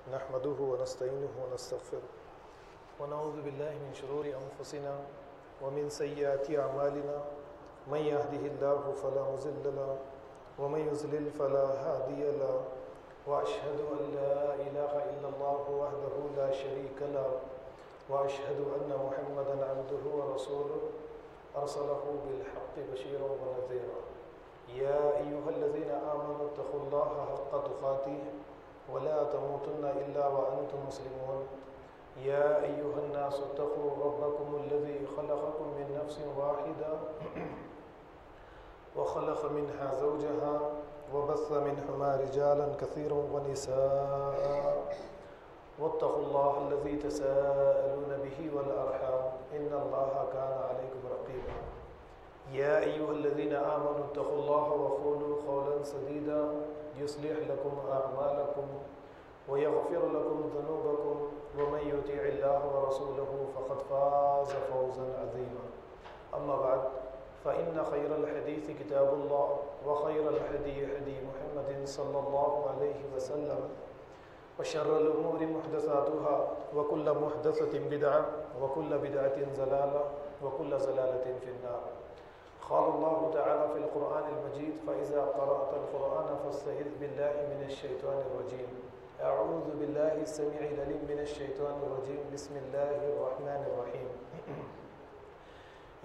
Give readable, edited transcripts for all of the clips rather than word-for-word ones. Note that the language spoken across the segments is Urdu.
نحمده ونستعينه ونستغفره ونعوذ بالله من شرور أنفسنا ومن سيئات أعمالنا من يهده الله فلا مضل له ومن يضلل فلا هادي له وأشهد أن لا إله إلا الله وحده لا شريك له وأشهد أن محمدا عبده ورسوله أرسله بالحق بشيرا ونذيرا يا أيها الذين آمنوا اتقوا الله حق تقاته ولا تموتن إلا وأنتم مسلمون يا أيها الناس اتقوا ربكم الذي خلقكم من نفس واحدة وخلق منها زوجها وبث منهما رجالا كثيرا ونساء واتقوا الله الذي تساءلون به والأرحام إن الله كان عليكم رقيبا يا أيها الذين آمنوا اتقوا الله وقولوا قولا سديدا يصلح لكم أعمالكم ويغفر لكم ذنوبكم ومن يطع الله ورسوله فقد فاز فوزا عظيما أما بعد فإن خير الحديث كتاب الله وخير الهدي هدي محمد صلى الله عليه وسلم وشر الأمور محدثاتها وكل محدثة بدعة وكل بدعة ضلالة وكل ضلالة في النار قال الله تعالى في القرآن المجيد فإذا قرأت القرآن فاستعذ بالله من الشيطان الرجيم أعوذ بالله السميع العليم من الشيطان الرجيم بسم الله الرحمن الرحيم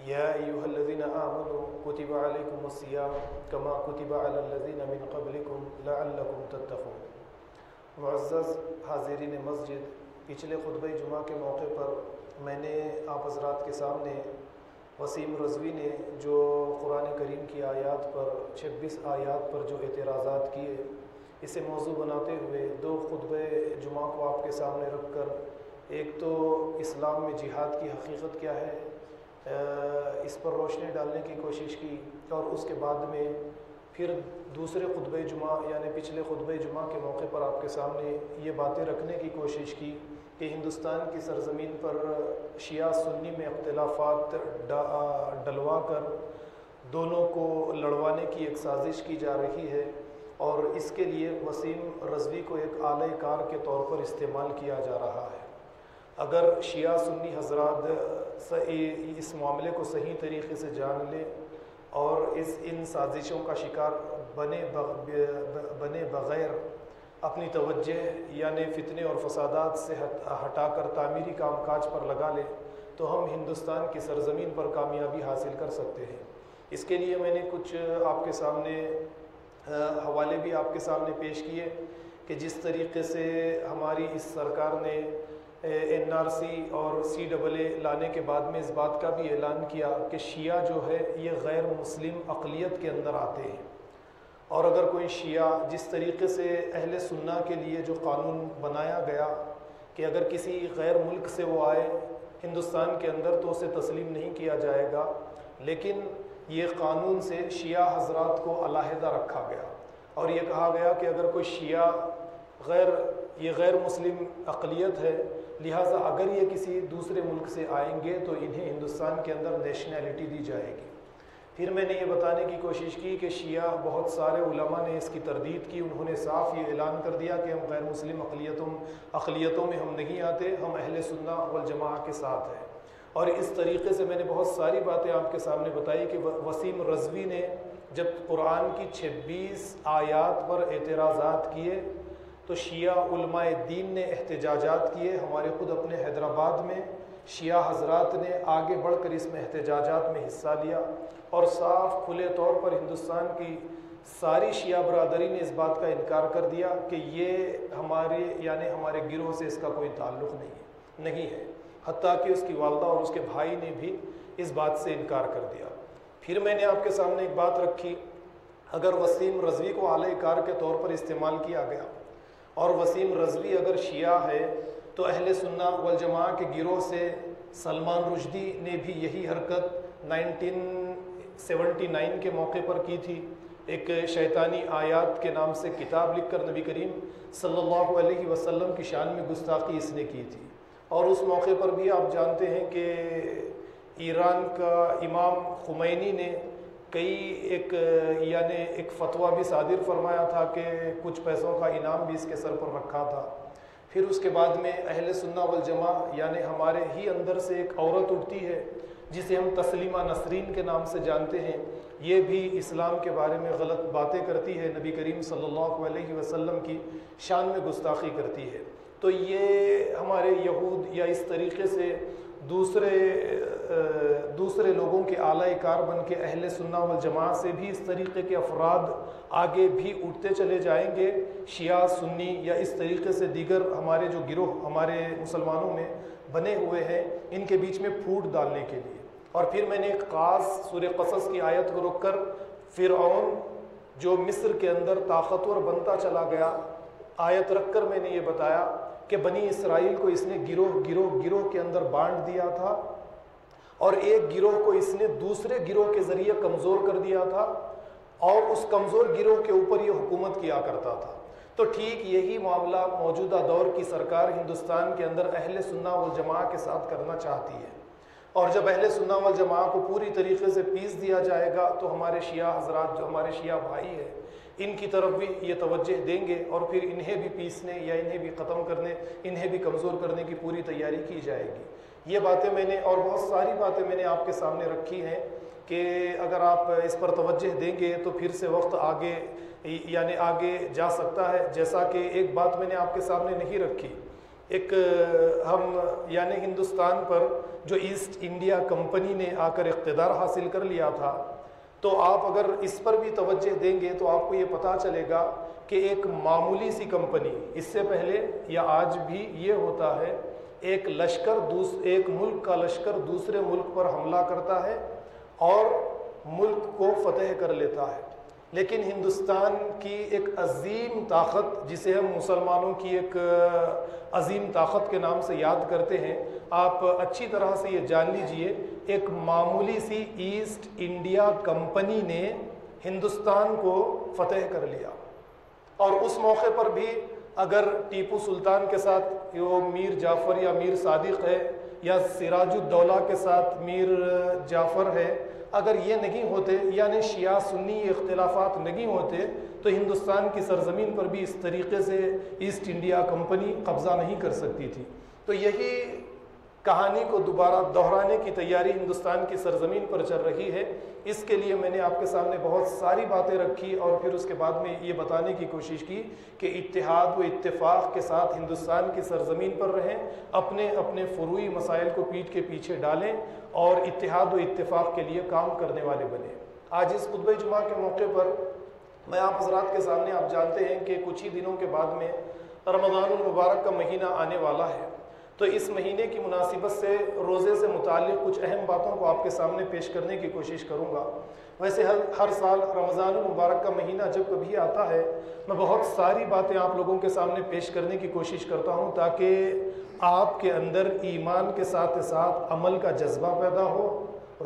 يا أيها الذين آمنوا كتب عليكم الصيام كما كتب على الذين من قبلكم لعلكم تتقون معزز حاضرین مسجد، پچھلے خطبہ جمعہ کے موقع پر میں نے آپ حضرات کے سامنے وسیم رضوی نے جو قرآن کریم کی آیات پر 26 آیات پر جو اعتراضات کیے، اسے موضوع بناتے ہوئے دو خطبہ جمعہ کو آپ کے سامنے رکھ کر ایک تو اسلام میں جہاد کی حقیقت کیا ہے اس پر روشنی ڈالنے کی کوشش کی، اور اس کے بعد میں پھر دوسرے خطبہ جمعہ یعنی پچھلے خطبہ جمعہ کے موقع پر آپ کے سامنے یہ باتیں رکھنے کی کوشش کی کہ ہندوستان کی سرزمین پر شیعہ سنی میں اختلافات ڈلوا کر دونوں کو لڑوانے کی ایک سازش کی جا رہی ہے، اور اس کے لیے وسیم رضوی کو ایک اعلی کار کے طور پر استعمال کیا جا رہا ہے۔ اگر شیعہ سنی حضرات اس معاملے کو صحیح طریقے سے جان لیں اور ان سازشوں کا شکار بنے بغیر اپنی توجہ یعنی فتنے اور فسادات سے ہٹا کر تعمیری کام کاج پر لگا لیں تو ہم ہندوستان کی سرزمین پر کامیابی حاصل کر سکتے ہیں۔ اس کے لیے میں نے کچھ آپ کے سامنے حوالے بھی آپ کے سامنے پیش کیے کہ جس طریقے سے ہماری اس سرکار نے NRC اور CAA لانے کے بعد میں اس بات کا بھی اعلان کیا کہ شیعہ جو ہے یہ غیر مسلم اقلیت کے اندر آتے ہیں، اور اگر کوئی شیعہ جس طریقے سے اہل سنہ کے لیے جو قانون بنایا گیا کہ اگر کسی غیر ملک سے وہ آئے ہندوستان کے اندر تو اسے تسلیم نہیں کیا جائے گا، لیکن یہ قانون سے شیعہ حضرات کو علیحدہ رکھا گیا اور یہ کہا گیا کہ اگر کوئی شیعہ یہ غیر مسلم اقلیت ہے، لہٰذا اگر یہ کسی دوسرے ملک سے آئیں گے تو انہیں ہندوستان کے اندر نیشنلٹی دی جائے گی۔ پھر میں نے یہ بتانے کی کوشش کی کہ شیعہ بہت سارے علماء نے اس کی تردید کی، انہوں نے صاف یہ اعلان کر دیا کہ ہم غیر مسلم اقلیتوں میں ہم نہیں آتے، ہم اہل سنہ والجماعہ کے ساتھ ہیں۔ اور اس طریقے سے میں نے بہت ساری باتیں آپ کے سامنے بتائی کہ وسیم رضوی نے جب قرآن کی 26 آیات پر اعتراضات کیے تو شیعہ علماء دین نے احتجاجات کیے، ہمارے خود اپنے حیدرآباد میں شیعہ حضرات نے آگے بڑھ کر اس میں احتجاجات میں حصہ لیا، اور صاف کھلے طور پر ہندوستان کی ساری شیعہ برادری نے اس بات کا انکار کر دیا کہ یہ ہمارے گروہ سے اس کا کوئی تعلق نہیں ہے، حتیٰ کہ اس کی والدہ اور اس کے بھائی نے بھی اس بات سے انکار کر دیا۔ پھر میں نے آپ کے سامنے ایک بات رکھی، اگر وسیم رضوی کو اعلی کار کے طور پر استعمال کیا گیا اور وسیم رضوی اگر شیعہ ہے تو اہل سنہ والجماعہ کے گروہ سے سلمان رشدی نے بھی یہی حرکت 1979 کے موقع پر کی تھی، ایک شیطانی آیات کے نام سے کتاب لکھ کر نبی کریم صلی اللہ علیہ وسلم کی شان میں گستاخی اس نے کی تھی، اور اس موقع پر بھی آپ جانتے ہیں کہ ایران کا امام خمینی نے ایک فتویٰ بھی صادر فرمایا تھا کہ کچھ پیسوں کا انعام بھی اس کے سر پر رکھا تھا۔ پھر اس کے بعد میں اہل سنہ والجماع یعنی ہمارے ہی اندر سے ایک عورت اٹھتی ہے جسے ہم تسلیمہ نسرین کے نام سے جانتے ہیں، یہ بھی اسلام کے بارے میں غلط باتیں کرتی ہے، نبی کریم صلی اللہ علیہ وسلم کی شان میں گستاخی کرتی ہے۔ تو یہ ہمارے یہود یا اس طریقے سے دوسرے لوگوں کے اعلی کار بن کے اہل سنہ والجماعت سے بھی اس طریقے کے افراد آگے بھی اٹھتے چلے جائیں گے، شیعہ سنی یا اس طریقے سے دیگر ہمارے جو گروہ ہمارے مسلمانوں میں بنے ہوئے ہیں، ان کے بیچ میں پھوٹ ڈالنے کے لیے۔ اور پھر میں نے ایک خاص سورہ قصص کی آیت کو رکھ کر فرعون جو مصر کے اندر طاقتور بنتا چلا گیا، آیت رکھ کر میں نے یہ بتایا کہ بنی اسرائیل کو اس نے گروہ کے اندر بانٹ دیا تھا، اور ایک گروہ کو اس نے دوسرے گروہ کے ذریعے کمزور کر دیا تھا، اور اس کمزور گروہ کے اوپر یہ حکومت کیا کرتا تھا۔ تو ٹھیک یہی معاملہ موجودہ دور کی سرکار ہندوستان کے اندر اہل سنہ والجماعت کے ساتھ کرنا چاہتی ہے، اور جب اہل سنہ والجماعت کو پوری طریقے سے پیس دیا جائے گا تو ہمارے شیعہ حضرات جو ہمارے شیعہ بھائی ہیں ان کی طرف بھی یہ توجہ دیں گے، اور پھر انہیں بھی پیسنے یا انہیں بھی ختم کرنے، انہیں بھی کمزور کرنے کی پوری تیاری کی جائے گی۔ یہ باتیں میں نے اور بہت ساری باتیں میں نے آپ کے سامنے رکھی ہیں کہ اگر آپ اس پر توجہ دیں گے تو پھر سے وقت آگے جا سکتا ہے۔ جیسا کہ ایک بات میں نے آپ کے سامنے نہیں رکھی، ایک ہم ہندوستان پر جو ایسٹ انڈیا کمپنی نے آ کر اقتدار حاصل کر لیا تھا، تو آپ اگر اس پر بھی توجہ دیں گے تو آپ کو یہ پتہ چلے گا کہ ایک معمولی سی کمپنی، اس سے پہلے یا آج بھی یہ ہوتا ہے، ایک ملک کا لشکر دوسرے ملک پر حملہ کرتا ہے اور ملک کو فتح کر لیتا ہے، لیکن ہندوستان کی ایک عظیم طاقت جسے ہم مسلمانوں کی ایک عظیم طاقت کے نام سے یاد کرتے ہیں، آپ اچھی طرح سے یہ جان لیجئے، ایک معمولی سی ایسٹ انڈیا کمپنی نے ہندوستان کو فتح کر لیا۔ اور اس موقع پر بھی اگر ٹیپو سلطان کے ساتھ وہ میر جعفر یا میر صادق ہے، یا سراج الدولہ کے ساتھ میر جعفر ہے، اگر یہ نہیں ہوتے یعنی شیعہ سنی اختلافات نہیں ہوتے تو ہندوستان کی سرزمین پر بھی اس طریقے سے ایسٹ انڈیا کمپنی قبضہ نہیں کر سکتی تھی۔ تو یہی کہانی کو دوبارہ دہرانے کی تیاری ہندوستان کی سرزمین پر چل رہی ہے۔ اس کے لیے میں نے آپ کے سامنے بہت ساری باتیں رکھی، اور پھر اس کے بعد میں یہ بتانے کی کوشش کی کہ اتحاد و اتفاق کے ساتھ ہندوستان کی سرزمین پر رہیں، اپنے اپنے فروعی مسائل کو پیٹھ کے پیچھے ڈالیں اور اتحاد و اتفاق کے لیے کام کرنے والے بنیں۔ آج اس خطبہ جمعہ کے موقع پر میں آپ حضرات کے سامنے، آپ جانتے ہیں کہ کچھ ہی دنوں کے بعد میں رمضان المبارک کا مہینہ آنے والا ہے، تو اس مہینے کی مناسبت سے روزے سے متعلق کچھ اہم باتوں کو آپ کے سامنے پیش کرنے کی کوشش کروں گا۔ ویسے ہر سال رمضان المبارک کا مہینہ جب کبھی آتا ہے، میں بہت ساری باتیں آپ لوگوں کے سامنے پیش کرنے کی کوشش کرتا ہوں تاکہ آپ کے اندر ایمان کے ساتھ ساتھ عمل کا جذبہ پیدا ہو،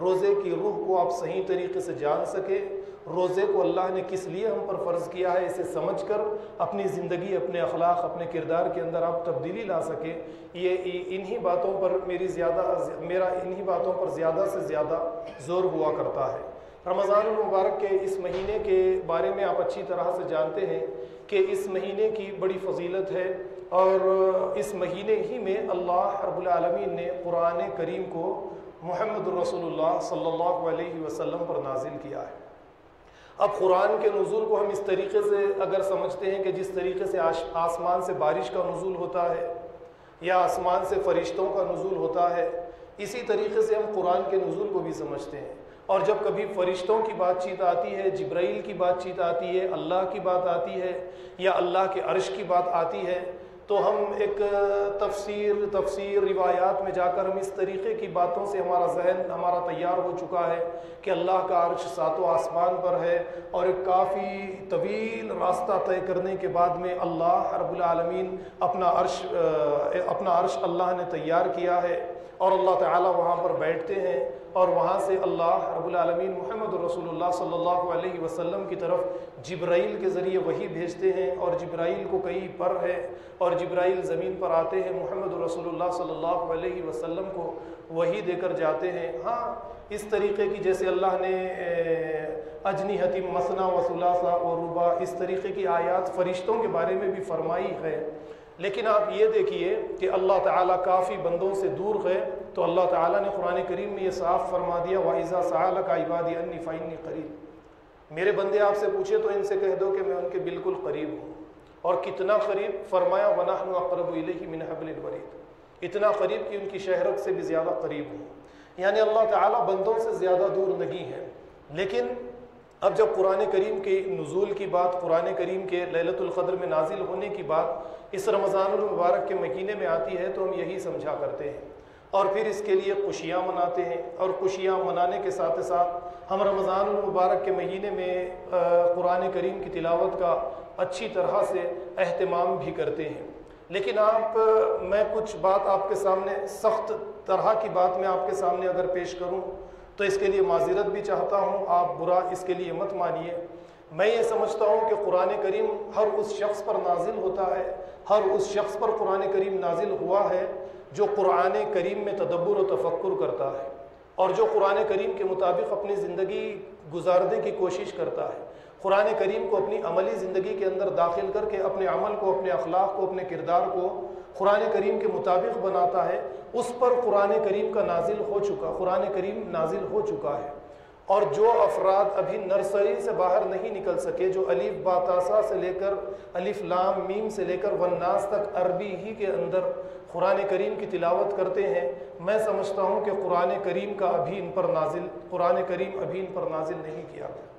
روزے کی روح کو آپ صحیح طریقے سے جان سکیں، روزے کو اللہ نے کس لیے ہم پر فرض کیا ہے اسے سمجھ کر اپنی زندگی، اپنے اخلاق، اپنے کردار کے اندر آپ تبدیلی لا سکیں۔ انہی باتوں پر میرا انہی باتوں پر زیادہ سے زیادہ زور ہوا کرتا ہے۔ رمضان المبارک کے اس مہینے کے بارے میں آپ اچھی طرح سے جانتے ہیں کہ اس مہینے کی بڑی فضیلت ہے، اور اس مہینے ہی میں اللہ رب العالمین نے قرآن کریم کو محمد رسول اللہ صلی اللہ علیہ وسلم پر نازل کیا ہے۔ اب قرآن کے نزول کو ہم اس طریقے سے اگر سمجھتے ہیں کہ جس طریقے سے آسمان سے بارش کا نزول ہوتا ہے یا آسمان سے فرشتوں کا نزول ہوتا ہے، اسی طریقے سے ہم قرآن کے نزول کو بھی سمجھتے ہیں۔ اور جب کبھی فرشتوں کی بات چیت آتی ہے، جبرائیل کی بات چیت آتی ہے، اللہ کی بات آتی ہے یا اللہ کے عرش کی بات آتی ہے، تو ہم ایک تفسیر روایات میں جا کر ہم اس طریقے کی باتوں سے ہمارا تیار ہو چکا ہے کہ اللہ کا عرش ساتوں آسمان پر ہے، اور ایک کافی طویل راستہ طے کرنے کے بعد میں اللہ رب العالمین اپنا عرش اللہ نے تیار کیا ہے، اور اللہ تعالیٰ وہاں پر بیٹھتے ہیں، اور وہاں سے اللہ رب العالمین محمد رسول اللہ صلی اللہ علیہ وسلم کی طرف جبرائیل کے ذریعے وحی بھیجتے ہیں، اور جبرائیل کو کئی پر ہے، اور جبرائیل زمین پر آتے ہیں، محمد رسول اللہ صلی اللہ علیہ وسلم کو وحی دے کر جاتے ہیں۔ ہاں، اس طریقے کی جیسے اللہ نے اجنحۃ مثنی و ثلاث و رباع، اس طریقے کی آیات فرشتوں کے بارے میں بھی فرمائی ہے، لیکن آپ یہ دیکھیے کہ اللہ تعالیٰ کافی بندوں سے دور ہے، تو اللہ تعالیٰ نے قرآن کریم میں یہ صاف فرما دیا وَإِذَا سَأَلَكَ عِبَادِي أَنِّي فَإِنِّي قَرِيبٌ، میرے بندے آپ سے پوچھے تو ان سے کہہ دو کہ میں ان کے بالکل قریب ہوں۔ اور کتنا قریب؟ فرمایا وَنَحْنُ أَقْرَبُ إِلَيْهِ مِنْ حَبْلِ الْوَرِيدِ، اتنا قریب کہ ان کی شہرت سے بھی زیادہ قریب ہوں۔ یعنی اللہ تعالیٰ بندوں سے زیادہ دور نہیں ہے۔ لیکن اب جب قرآن کریم کے نزول کی بات، قرآن کریم کے لیلۃ القدر میں نازل ہونے کی بات اس رمضان المبارک کے مہینے میں آتی ہے تو ہم یہی سمجھا کرتے ہیں، اور پھر اس کے لیے خوشیاں مناتے ہیں، اور خوشیاں منانے کے ساتھ ساتھ ہم رمضان المبارک کے مہینے میں قرآن کریم کی تلاوت کا اچھی طرح سے اہتمام بھی کرتے ہیں۔ لیکن میں کچھ بات آپ کے سامنے، سخت طرح کی بات میں آپ کے سامنے اگر پیش کروں تو اس کے لیے معذرت بھی چاہتا ہوں، آپ برا اس کے لیے مت مانیے۔ میں یہ سمجھتا ہوں کہ قرآن کریم ہر اس شخص پر نازل ہوتا ہے، ہر اس شخص پر قرآن کریم نازل ہوا ہے جو قرآن کریم میں تدبر و تفکر کرتا ہے، اور جو قرآن کریم کے مطابق اپنی زندگی گزارنے کی کوشش کرتا ہے، قرآن کریم کو اپنی عملی زندگی کے اندر داخل کر کے اپنے عمل کو، اپنے اخلاق کو، اپنے کردار کو قرآن کریم کے مطابق بناتا ہے، اس پر قرآن کریم کا قرآن کریم نازل ہو چکا ہے۔ اور جو افراد ابھی نرسری سے باہر نہیں نکل سکے، جو الف با تا سا سے لے کر الف لام میم سے لے کر والناس تک عربی ہی کے اندر قرآن کریم کی تلاوت کرتے ہیں، میں سمجھتا ہوں کہ قرآن کریم ابھی ان پر نازل نہیں کیا گیا۔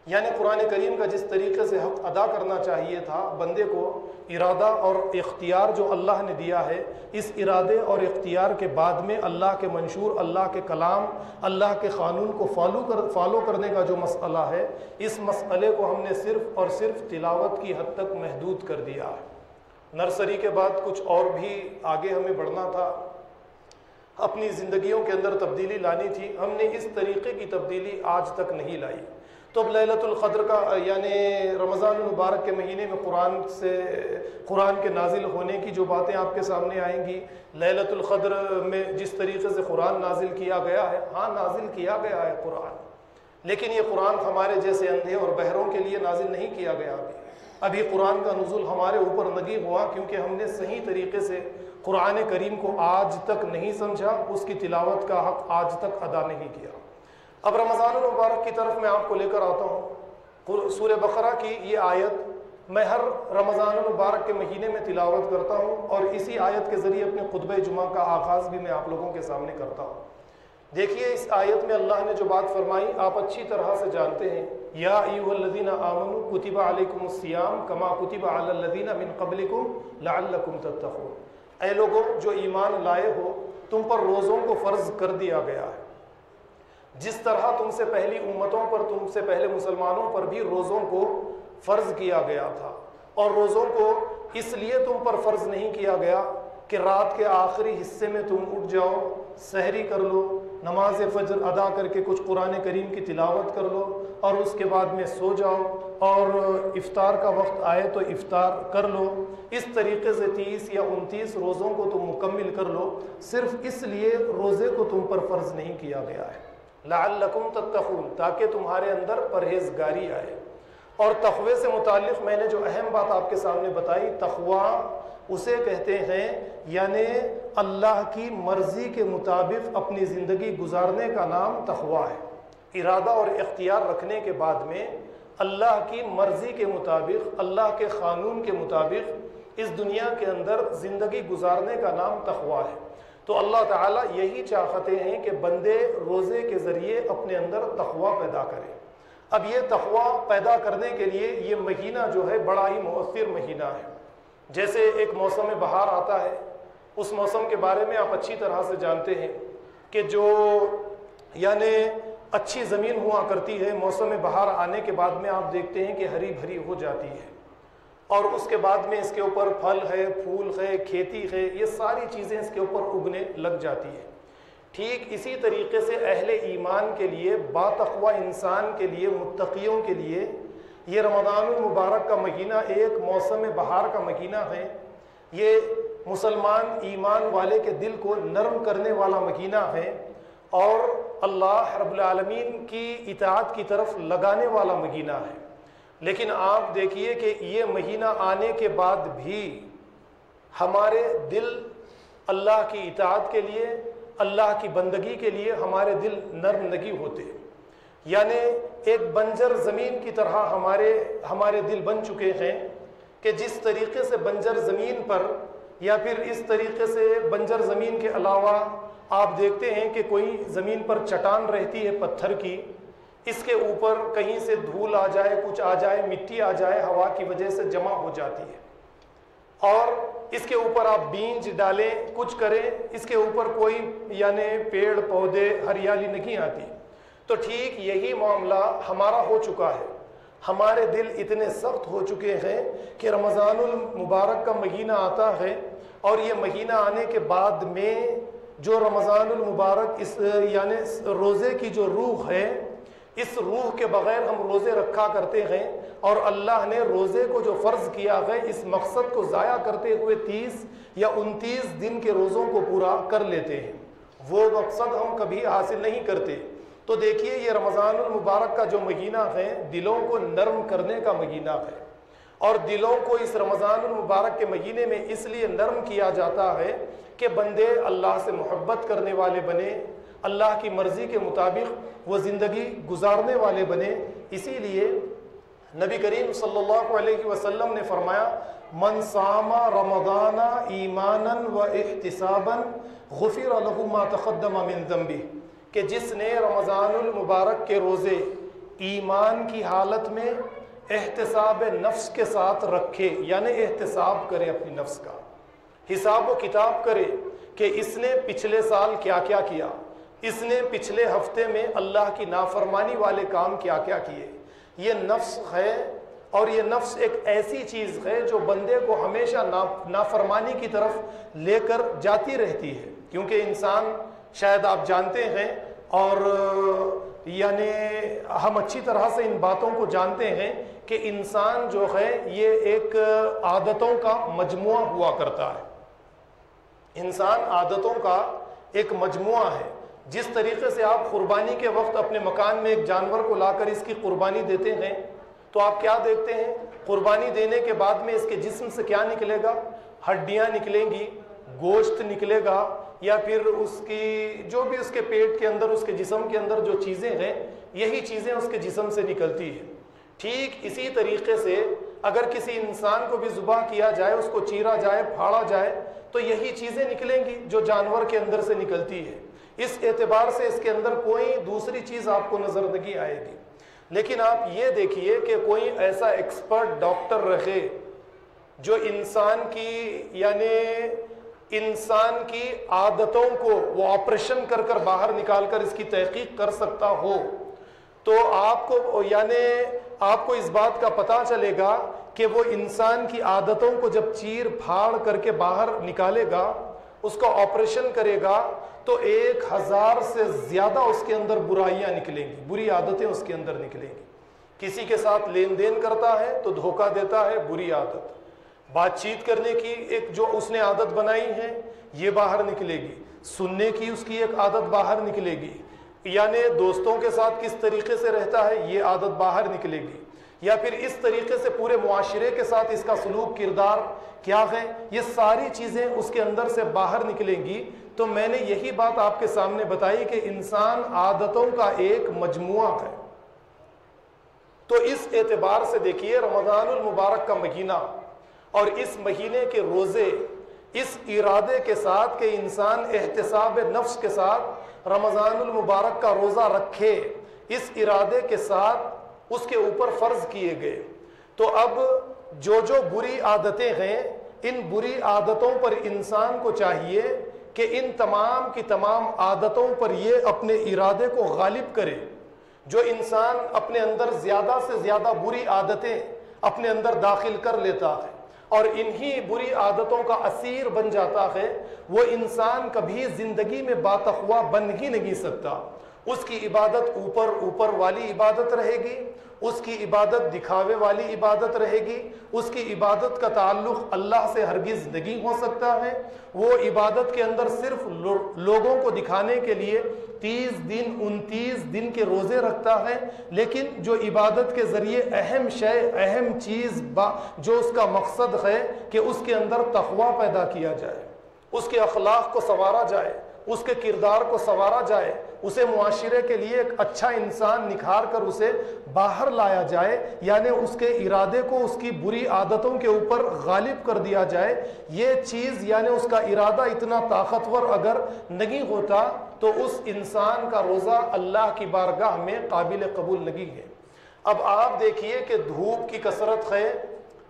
یعنی قرآن کریم کا جس طریقے سے حق ادا کرنا چاہیے تھا، بندے کو ارادہ اور اختیار جو اللہ نے دیا ہے، اس ارادے اور اختیار کے بعد میں اللہ کے منشور، اللہ کے کلام، اللہ کے قانون کو فالو کرنے کا جو مسئلہ ہے، اس مسئلے کو ہم نے صرف اور صرف تلاوت کی حد تک محدود کر دیا ہے۔ نرسری کے بعد کچھ اور بھی آگے ہمیں بڑھنا تھا، اپنی زندگیوں کے اندر تبدیلی لانی تھی، ہم نے اس طریقے کی تبدیلی آج تک نہیں لائی۔ تو اب لیلۃ القدر کا یعنی رمضان المبارک کے مہینے میں قرآن کے نازل ہونے کی جو باتیں آپ کے سامنے آئیں گی، لیلۃ القدر میں جس طریقے سے قرآن نازل کیا گیا ہے، ہاں نازل کیا گیا ہے قرآن، لیکن یہ قرآن ہمارے جیسے اندھے اور بہروں کے لیے نازل نہیں کیا گیا۔ ابھی قرآن کا نزول ہمارے اوپر نہیں ہوا، کیونکہ ہم نے صحیح طریقے سے قرآن کریم کو آج تک نہیں سمجھا، اس کی تلاوت کا حق آج تک ادا نہیں کیا۔ اب رمضان المبارک کی طرف میں آپ کو لے کر آتا ہوں۔ سورہ بقرہ کی یہ آیت میں ہر رمضان المبارک کے مہینے میں تلاوت کرتا ہوں، اور اسی آیت کے ذریعے اپنے خطبہ جمعہ کا آغاز بھی میں آپ لوگوں کے سامنے کرتا ہوں۔ دیکھیے اس آیت میں اللہ نے جو بات فرمائی آپ اچھی طرح سے جانتے ہیں، یا ایھا الذین آمنوا کتب علیکم الصیام کما کتب علی الذین من قبلکم لعلکم تتقون، اے لوگوں جو ایمان لائے ہو، تم پر روزوں کو فرض کر دیا گیا ہے، جس طرح تم سے پہلی امتوں پر، تم سے پہلے مسلمانوں پر بھی روزوں کو فرض کیا گیا تھا۔ اور روزوں کو اس لیے تم پر فرض نہیں کیا گیا کہ رات کے آخری حصے میں تم اٹھ جاؤ، سحری کر لو، نماز فجر ادا کر کے کچھ قرآن کریم کی تلاوت کر لو، اور اس کے بعد میں سو جاؤ، اور افطار کا وقت آئے تو افطار کر لو۔ اس طریقے سے 30 یا 29 روزوں کو تم مکمل کر لو، صرف اس لیے روزے کو تم پر فرض نہیں کیا گیا ہے، لعلکم تتقون، تاکہ تمہارے اندر پرہیزگاری آئے۔ اور تقوی سے متعلق میں نے جو اہم بات آپ کے سامنے بتائی، تقوی اسے کہتے ہیں یعنی اللہ کی مرضی کے مطابق اپنی زندگی گزارنے کا نام تقوی ہے۔ ارادہ اور اختیار رکھنے کے بعد میں اللہ کی مرضی کے مطابق، اللہ کے قانون کے مطابق اس دنیا کے اندر زندگی گزارنے کا نام تقوی ہے۔ تو اللہ تعالیٰ یہی چاہتے ہیں کہ بندے روزے کے ذریعے اپنے اندر تقوی پیدا کریں۔ اب یہ تقوی پیدا کرنے کے لیے یہ مہینہ جو ہے بڑا ہی مؤثر مہینہ ہے۔ جیسے ایک موسم بہار آتا ہے، اس موسم کے بارے میں آپ اچھی طرح سے جانتے ہیں کہ جو یعنی اچھی زمین ہوا کرتی ہے، موسم بہار آنے کے بعد میں آپ دیکھتے ہیں کہ ہری بھری ہو جاتی ہے، اور اس کے بعد میں اس کے اوپر پھل ہے، پھول ہے، کھیتی ہے، یہ ساری چیزیں اس کے اوپر اگنے لگ جاتی ہیں۔ ٹھیک اسی طریقے سے اہل ایمان کے لیے، با تقوی انسان کے لیے، متقیوں کے لیے یہ رمضان المبارک کا مہینہ ایک موسم بہار کا مہینہ ہے۔ یہ مسلمان ایمان والے کے دل کو نرم کرنے والا مہینہ ہے، اور اللہ رب العالمین کی اطاعت کی طرف لگانے والا مہینہ ہے۔ لیکن آپ دیکھیے کہ یہ مہینہ آنے کے بعد بھی ہمارے دل اللہ کی اطاعت کے لیے، اللہ کی بندگی کے لیے ہمارے دل نرم نہیں ہوتے، یعنی ایک بنجر زمین کی طرح ہمارے دل بن چکے ہیں کہ جس طریقے سے بنجر زمین پر یا پھر اس طریقے سے بنجر زمین کے علاوہ آپ دیکھتے ہیں کہ کوئی زمین پر چٹان رہتی ہے پتھر کی، اس کے اوپر کہیں سے دھول آ جائے، کچھ آ جائے، مٹی آ جائے، ہوا کی وجہ سے جمع ہو جاتی ہے، اور اس کے اوپر آپ بیج ڈالیں، کچھ کریں، اس کے اوپر کوئی یعنی پیڑ پودے ہریالی نہیں آتی۔ تو ٹھیک یہی معاملہ ہمارا ہو چکا ہے، ہمارے دل اتنے سخت ہو چکے ہیں کہ رمضان المبارک کا مہینہ آتا ہے، اور یہ مہینہ آنے کے بعد میں جو رمضان المبارک یعنی روزے کی جو روح ہے، اس روح کے بغیر ہم روزے رکھا کرتے ہیں، اور اللہ نے روزے کو جو فرض کیا ہے اس مقصد کو ضائع کرتے ہوئے 30 یا 29 دن کے روزوں کو پورا کر لیتے ہیں، وہ مقصد ہم کبھی حاصل نہیں کرتے۔ تو دیکھیے یہ رمضان المبارک کا جو مہینہ ہے دلوں کو نرم کرنے کا مہینہ ہے، اور دلوں کو اس رمضان المبارک کے مہینے میں اس لیے نرم کیا جاتا ہے کہ بندے اللہ سے محبت کرنے والے بنے، اللہ کی مرضی کے مطابق وہ زندگی گزارنے والے بنے۔ اسی لیے نبی کریم صلی اللہ علیہ وسلم نے فرمایا، من صام رمضان ایمانا و احتسابا غفر له ما تقدم من ذنبه، کہ جس نے رمضان المبارک کے روزے ایمان کی حالت میں احتساب نفس کے ساتھ رکھے، یعنی احتساب کرے، اپنی نفس کا حساب و کتاب کرے کہ اس نے پچھلے سال کیا کیا کیا، اس نے پچھلے ہفتے میں اللہ کی نافرمانی والے کام کیا کیا کیے۔ یہ نفس ہے، اور یہ نفس ایک ایسی چیز ہے جو بندے کو ہمیشہ نافرمانی کی طرف لے کر جاتی رہتی ہے، کیونکہ انسان شاید آپ جانتے ہیں، اور یعنی ہم اچھی طرح سے ان باتوں کو جانتے ہیں کہ انسان جو ہے یہ ایک عادتوں کا مجموعہ ہوا کرتا ہے، انسان عادتوں کا ایک مجموعہ ہے۔ جس طریقے سے آپ قربانی کے وقت اپنے مکان میں ایک جانور کو لا کر اس کی قربانی دیتے ہیں، تو آپ کیا دیکھتے ہیں؟ قربانی دینے کے بعد میں اس کے جسم سے کیا نکلے گا؟ ہڈیاں نکلیں گی، گوشت نکلے گا، یا پھر اس کی جو بھی اس کے پیٹ کے اندر، اس کے جسم کے اندر جو چیزیں ہیں، یہی چیزیں اس کے جسم سے نکلتی ہیں۔ ٹھیک اسی طریقے سے اگر کسی انسان کو بھی ذبح کیا جائے، اس کو چیرا جائے، پھاڑا جائے، تو یہی چیزیں نکلیں گی جو جانور کے اندر سے نکلتی ہے۔ اس اعتبار سے اس کے اندر کوئی دوسری چیز آپ کو نظر نہیں آئے گی۔ لیکن آپ یہ دیکھیے کہ کوئی ایسا ایکسپرٹ ڈاکٹر رہے جو انسان کی عادتوں کو وہ آپریشن کر کر باہر نکال کر اس کی تحقیق کر سکتا ہو، تو آپ کو اس بات کا پتہ چلے گا کہ وہ انسان کی عادتوں کو جب چیر پھاڑ کر کے باہر نکالے گا، اس کا آپریشن کرے گا، تو 1000 سے زیادہ اس کے اندر برائیاں نکلیں گی، بری عادتیں اس کے اندر نکلیں گی۔ کسی کے ساتھ لین دین کرتا ہے تو دھوکہ دیتا ہے، بری عادت۔ بات چیت کرنے کی ایک جو اس نے عادت بنائی ہے یہ باہر نکلے گی، سننے کی اس کی ایک عادت باہر نکلے گی، یعنی دوستوں کے ساتھ کس طریقے سے رہتا ہے یہ عادت باہر نکلے گی، یا پھر اس طریقے سے پورے معاشرے کے ساتھ اس کا سلوک کردار کیا ہے، یہ ساری چیزیں اس کے اندر سے باہر نکلیں گی۔ تو میں نے یہی بات آپ کے سامنے بتائی کہ انسان عادتوں کا ایک مجموعہ ہے۔ تو اس اعتبار سے دیکھیے رمضان المبارک کا مہینہ اور اس مہینے کے روزے، اس ارادے کے ساتھ کہ انسان احتساب نفس کے ساتھ رمضان المبارک کا روزہ رکھے، اس ارادے کے ساتھ اس کے اوپر فرض کیے گئے۔ تو اب جو بری عادتیں ہیں، ان بری عادتوں پر انسان کو چاہیے کہ ان تمام کی تمام عادتوں پر یہ اپنے ارادے کو غالب کرے۔ جو انسان اپنے اندر زیادہ سے زیادہ بری عادتیں اپنے اندر داخل کر لیتا ہے اور انہی بری عادتوں کا اسیر بن جاتا ہے، وہ انسان کبھی زندگی میں باتقوا بن ہی نہیں سکتا۔ اس کی عبادت اوپر والی عبادت رہے گی، اس کی عبادت دکھاوے والی عبادت رہے گی، اس کی عبادت کا تعلق اللہ سے ہرگز نہیں ہو سکتا ہے، وہ عبادت کے اندر صرف لوگوں کو دکھانے کے لیے 30 دن 29 دن کے روزے رکھتا ہے، لیکن جو عبادت کے ذریعے اہم چیز جو اس کا مقصد ہے کہ اس کے اندر تقویٰ پیدا کیا جائے، اس کے اخلاق کو سنوارا جائے، اس کے کردار کو سنوارا جائے، اسے معاشرے کے لیے ایک اچھا انسان نکھار کر اسے باہر لایا جائے، یعنی اس کے ارادے کو اس کی بری عادتوں کے اوپر غالب کر دیا جائے، یہ چیز یعنی اس کا ارادہ اتنا طاقتور اگر نہیں ہوتا تو اس انسان کا روزہ اللہ کی بارگاہ میں قابل قبول نہیں ہے۔ اب آپ دیکھیے کہ دھوپ کی کثرت ہے،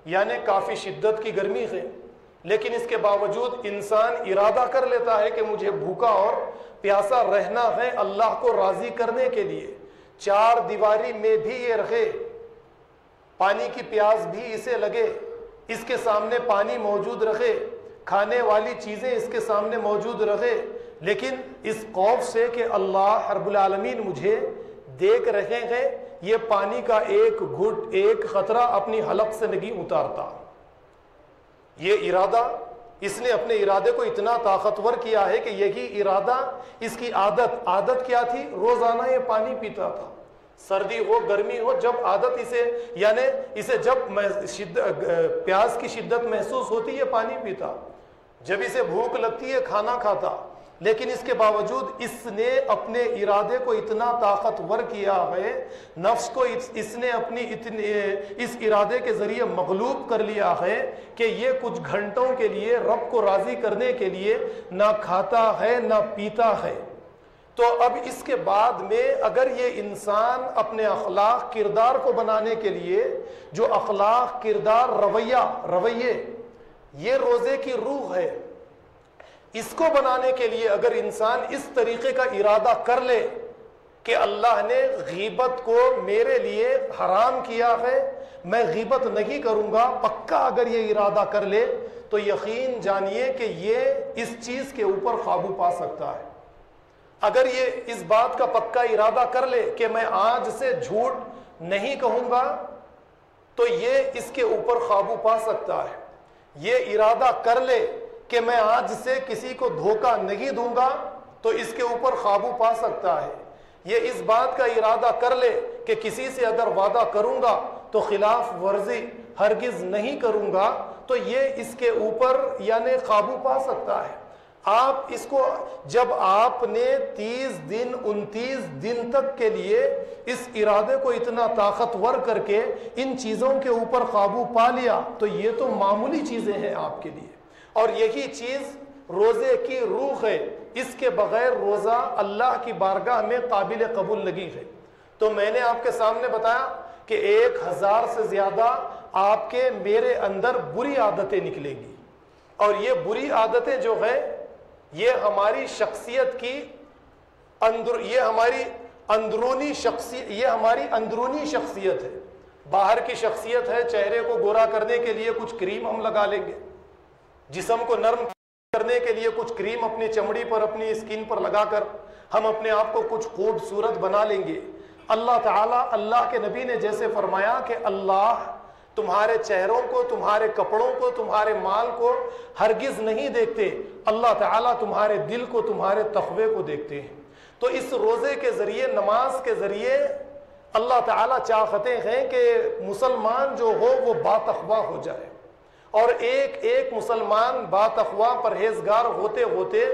یعنی کافی شدت کی گرمی ہے، لیکن اس کے باوجود انسان ارادہ کر لیتا ہے کہ مجھے بھوکا اور پیاسا رہنا ہے اللہ کو راضی کرنے کے لیے، چار دیواری میں بھی یہ رہے، پانی کی پیاس بھی اسے لگے، اس کے سامنے پانی موجود رہے، کھانے والی چیزیں اس کے سامنے موجود رہے، لیکن اس خوف سے کہ اللہ رب العالمین مجھے دیکھ رہے ہیں، یہ پانی کا ایک گھٹ ایک قطرہ اپنی حلق سے نہیں اتارتا۔ یہ ارادہ اس نے اپنے ارادے کو اتنا طاقتور کیا ہے کہ یہی ارادہ اس کی عادت کیا تھی؟ روزانہ یہ پانی پیتا تھا، سردی ہو گرمی ہو، جب عادت اسے جب پیاس کی شدت محسوس ہوتی ہے پانی پیتا، جب اسے بھوک لگتی ہے کھانا کھاتا، لیکن اس کے باوجود اس نے اپنے ارادے کو اتنا طاقتور کیا ہے، نفس کو اس نے اس ارادے کے ذریعے مغلوب کر لیا ہے کہ یہ کچھ گھنٹوں کے لیے رب کو راضی کرنے کے لیے نہ کھاتا ہے نہ پیتا ہے۔ تو اب اس کے بعد میں اگر یہ انسان اپنے اخلاق کردار کو بنانے کے لیے جو اخلاق کردار رویے یہ روزے کی روح ہے، اس کو بنانے کے لیے اگر انسان اس طریقے کا ارادہ کر لے کہ اللہ نے غیبت کو میرے لیے حرام کیا ہے، میں غیبت نہیں کروں گا، پکا اگر یہ ارادہ کر لے تو یقین جانیے کہ یہ اس چیز کے اوپر قابو پا سکتا ہے۔ اگر یہ اس بات کا پکا ارادہ کر لے کہ میں آج سے جھوٹ نہیں کہوں گا تو یہ اس کے اوپر قابو پا سکتا ہے۔ یہ ارادہ کر لے کہ میں آج سے کسی کو دھوکہ نہیں دوں گا تو اس کے اوپر قابو پا سکتا ہے۔ یہ اس بات کا ارادہ کر لے کہ کسی سے اگر وعدہ کروں گا تو خلاف ورزی ہرگز نہیں کروں گا تو یہ اس کے اوپر یعنی قابو پا سکتا ہے۔ آپ اس کو جب آپ نے 30 دن 29 دن تک کے لیے اس ارادے کو اتنا طاقتور کر کے ان چیزوں کے اوپر قابو پا لیا تو یہ تو معمولی چیزیں ہیں آپ کے لیے، اور یہی چیز روزے کی روح ہے، اس کے بغیر روزہ اللہ کی بارگاہ میں قابل قبول نہیں ہے۔ تو میں نے آپ کے سامنے بتایا کہ 1000 سے زیادہ آپ کے میرے اندر بری عادتیں نکلیں گی، اور یہ بری عادتیں جو ہے یہ ہماری شخصیت کی یہ ہماری اندرونی شخصیت ہے۔ باہر کی شخصیت ہے، چہرے کو گورا کرنے کے لیے کچھ کریم ہم لگا لیں گے، جسم کو نرم کرنے کے لیے کچھ کریم اپنی چمڑی پر اپنی اسکن پر لگا کر ہم اپنے آپ کو کچھ خوبصورت بنا لیں گے۔ اللہ تعالیٰ اللہ کے نبی نے جیسے فرمایا کہ اللہ تمہارے چہروں کو، تمہارے کپڑوں کو، تمہارے مال کو ہرگز نہیں دیکھتے، اللہ تعالیٰ تمہارے دل کو، تمہارے تقوی کو دیکھتے ہیں۔ تو اس روزے کے ذریعے، نماز کے ذریعے اللہ تعالیٰ چاہتے ہیں کہ مسلمان جو ہو وہ باتقویٰ ہو جائے، اور ایک ایک مسلمان باتقویٰ پرہیزگار ہوتے ہوتے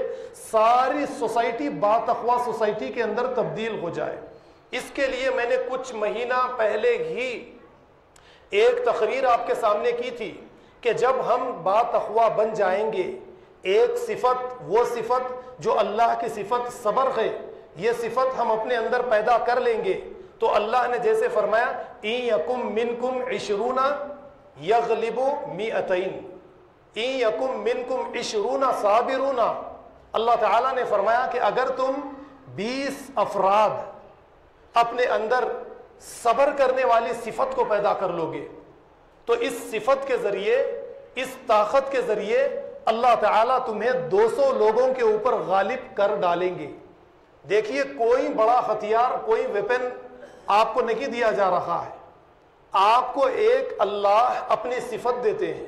ساری سوسائٹی باتقویٰ سوسائٹی کے اندر تبدیل ہو جائے۔ اس کے لیے میں نے کچھ مہینہ پہلے ہی ایک تقریر آپ کے سامنے کی تھی کہ جب ہم باتقویٰ بن جائیں گے، ایک صفت، وہ صفت جو اللہ کی صفت صبر ہے، یہ صفت ہم اپنے اندر پیدا کر لیں گے تو اللہ نے جیسے فرمایا اِن یکم منکم 20 یغلبوا 200 اِن یکم منکم 20 صابرون، اللہ تعالیٰ نے فرمایا کہ اگر تم 20 افراد اپنے اندر صبر کرنے والی صفت کو پیدا کر لو گے تو اس صفت کے ذریعے، اس طاقت کے ذریعے اللہ تعالیٰ تمہیں 200 لوگوں کے اوپر غالب کر ڈالیں گے۔ دیکھیے کوئی بڑا ہتھیار، کوئی ویپن آپ کو نہیں دیا جا رہا ہے، آپ کو ایک اللہ اپنی صفت دیتے ہیں.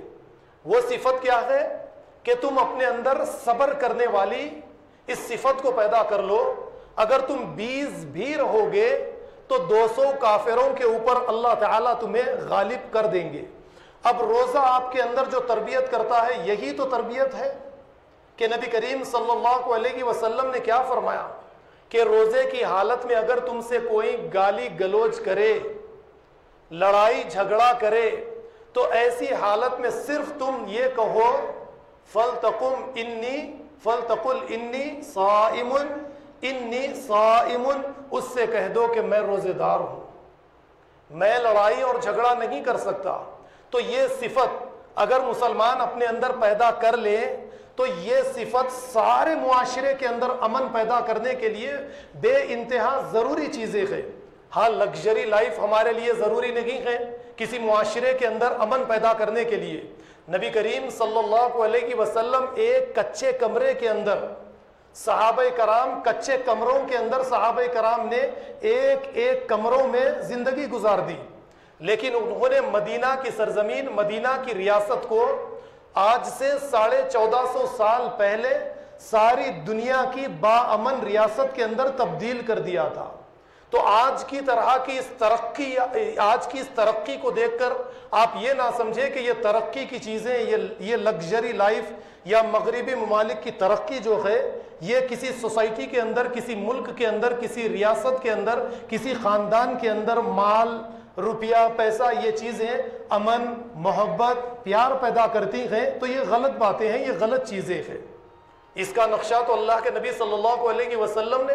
وہ صفت کیا ہے کہ تم اپنے اندر صبر کرنے والی اس صفت کو پیدا کر لو. اگر تم 20 بھی رہو گے تو 200 کافروں کے اوپر اللہ تعالیٰ تمہیں غالب کر دیں گے. اب روزہ آپ کے اندر جو تربیت کرتا ہے یہی تو تربیت ہے کہ نبی کریم صلی اللہ علیہ وسلم نے کیا فرمایا کہ روزے کی حالت میں اگر تم سے کوئی گالی گلوچ کرے, لڑائی جھگڑا کرے, تو ایسی حالت میں صرف تم یہ کہو فَلْتَقُلْ إِنِّي صَائِمٌ, اس سے کہہ دو کہ میں روزے دار ہوں, میں لڑائی اور جھگڑا نہیں کر سکتا. تو یہ صفت اگر مسلمان اپنے اندر پیدا کر لے تو یہ صفت سارے معاشرے کے اندر امن پیدا کرنے کے لیے بے انتہا ضروری چیزیں ہیں. ہاں, لگژری لائف ہمارے لیے ضروری نہیں ہے کسی معاشرے کے اندر امن پیدا کرنے کے لیے. نبی کریم صلی اللہ علیہ وسلم ایک کچے کمرے کے اندر, صحابہ کرام کچے کمروں کے اندر صحابہ کرام نے ایک کمروں میں زندگی گزار دی, لیکن انہوں نے مدینہ کی سرزمین, مدینہ کی ریاست کو آج سے 1450 سال پہلے ساری دنیا کی باامن ریاست کے اندر تبدیل کر دیا تھا. تو آج کی طرح کی اس ترقی کو دیکھ کر آپ یہ نہ سمجھے کہ یہ ترقی کی چیزیں, یہ لگژری لائف یا مغربی ممالک کی ترقی جو ہے یہ کسی سوسائٹی کے اندر, کسی ملک کے اندر, کسی ریاست کے اندر, کسی خاندان کے اندر مال, روپیہ, پیسہ, یہ چیزیں امن, محبت, پیار پیدا کرتی ہیں. تو یہ غلط باتیں ہیں, یہ غلط چیزیں ہیں. اس کا نقشہ تو اللہ کے نبی صلی اللہ علیہ وسلم نے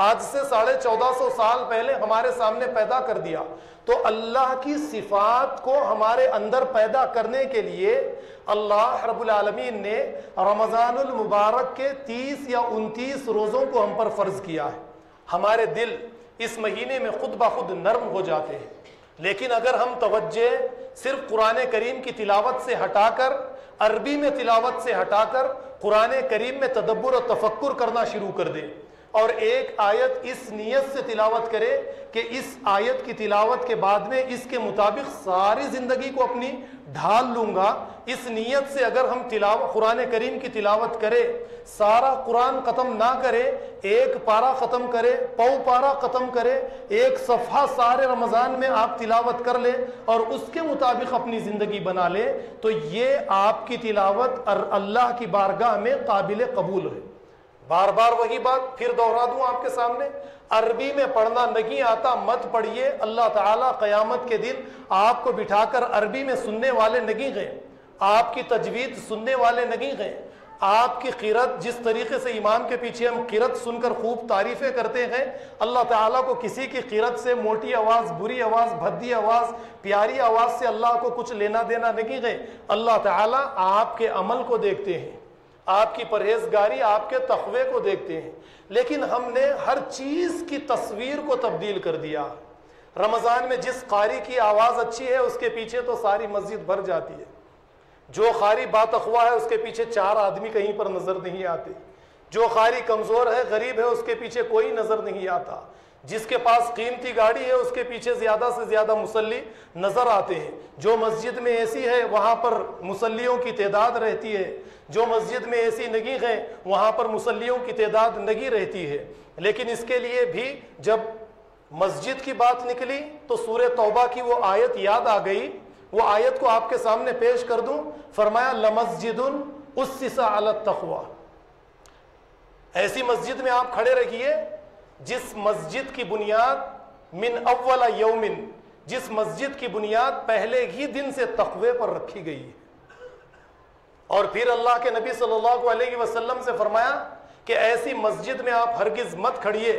آج سے 1450 سال پہلے ہمارے سامنے پیدا کر دیا. تو اللہ کی صفات کو ہمارے اندر پیدا کرنے کے لیے اللہ رب العالمین نے رمضان المبارک کے 30 یا 29 روزوں کو ہم پر فرض کیا ہے. ہمارے دل اس مہینے میں خود بخود نرم ہو جاتے ہیں, لیکن اگر ہم توجہ صرف قرآن کریم کی تلاوت سے ہٹا کر, عربی میں تلاوت سے ہٹا کر قرآن کریم میں تدبر و تفکر کرنا شروع کر دیں اور ایک آیت اس نیت سے تلاوت کرے کہ اس آیت کی تلاوت کے بعد میں اس کے مطابق ساری زندگی کو اپنی ڈھال لوں گا, اس نیت سے اگر ہم قرآن کریم کی تلاوت کرے, سارا قرآن ختم نہ کرے, ایک پارہ ختم کرے, پاؤ پارہ ختم کرے, ایک صفحہ سارے رمضان میں آپ تلاوت کر لیں اور اس کے مطابق اپنی زندگی بنا لیں, تو یہ آپ کی تلاوت اللہ کی بارگاہ میں قابل قبول ہے. بار بار وہی بات پھر دوہرا دوں آپ کے سامنے, عربی میں پڑھنا نہیں آتا مت پڑھیے. اللہ تعالیٰ قیامت کے دن آپ کو بٹھا کر عربی میں سننے والے نہیں گئے, آپ کی تجوید سننے والے نہیں گئے, آپ کی قرأت جس طریقے سے امام کے پیچھے ہم قرأت سن کر خوب تعریفیں کرتے ہیں, اللہ تعالیٰ کو کسی کی قرأت سے موٹی آواز, بری آواز, بھدی آواز, پیاری آواز سے اللہ کو کچھ لینا دینا نہیں گئے. اللہ تعالیٰ آپ کے عمل کو دیکھتے ہیں, آپ کی پرہیزگاری, آپ کے تقوی کو دیکھتے ہیں. لیکن ہم نے ہر چیز کی تصویر کو تبدیل کر دیا. رمضان میں جس قاری کی آواز اچھی ہے اس کے پیچھے تو ساری مسجد بھر جاتی ہے, جو قاری باتقوا ہے اس کے پیچھے 4 آدمی کہیں پر نظر نہیں آتے, جو قاری کمزور ہے, غریب ہے, اس کے پیچھے کوئی نظر نہیں آتا, جس کے پاس قیمتی گاڑی ہے اس کے پیچھے زیادہ سے زیادہ مصلی نظر آتے ہیں, جو مسجد میں اے سی ہے وہاں پر مصلیوں کی تعداد رہتی ہے, جو مسجد میں اے سی نہیں ہے وہاں پر مصلیوں کی تعداد نہیں رہتی ہے. لیکن اس کے لیے بھی جب مسجد کی بات نکلی تو سورہ توبہ کی وہ آیت یاد آ گئی. وہ آیت کو آپ کے سامنے پیش کر دوں. فرمایا لمسجد اسس علی التقوی, ایسی مسجد میں آپ کھڑے رہیے جس مسجد کی بنیاد من اول یومن, جس مسجد کی بنیاد پہلے ہی دن سے تقوی پر رکھی گئی ہے. اور پھر اللہ کے نبی صلی اللہ علیہ وسلم سے فرمایا کہ ایسی مسجد میں آپ ہرگز مت کھڑیے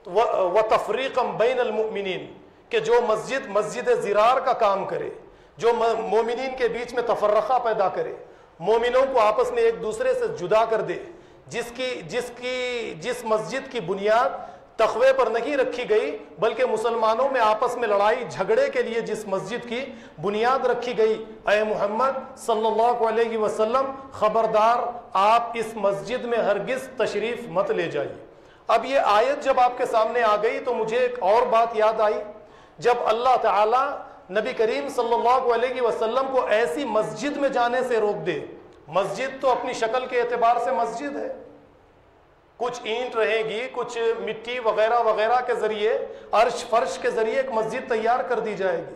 وَتَفْرِيقًا بَيْنَ الْمُؤْمِنِينَ, کہ جو مسجد زرار کا کام کرے, جو مومنین کے بیچ میں تفرقہ پیدا کرے, مومنوں کو آپس میں ایک دوسرے سے جدا کر دے, جس مسجد کی بنیاد تقوی پر نہیں رکھی گئی بلکہ مسلمانوں میں آپس میں لڑائی جھگڑے کے لیے جس مسجد کی بنیاد رکھی گئی, اے محمد صلی اللہ علیہ وسلم خبردار آپ اس مسجد میں ہرگز تشریف مت لے جائیے. اب یہ آیت جب آپ کے سامنے آ گئی تو مجھے ایک اور بات یاد آئی. جب اللہ تعالیٰ نبی کریم صلی اللہ علیہ وسلم کو ایسی مسجد میں جانے سے روک دے. مسجد تو اپنی شکل کے اعتبار سے مسجد ہے، کچھ اینٹ رہے گی، کچھ مٹی وغیرہ وغیرہ کے ذریعے، عرش فرش کے ذریعے ایک مسجد تیار کر دی جائے گی.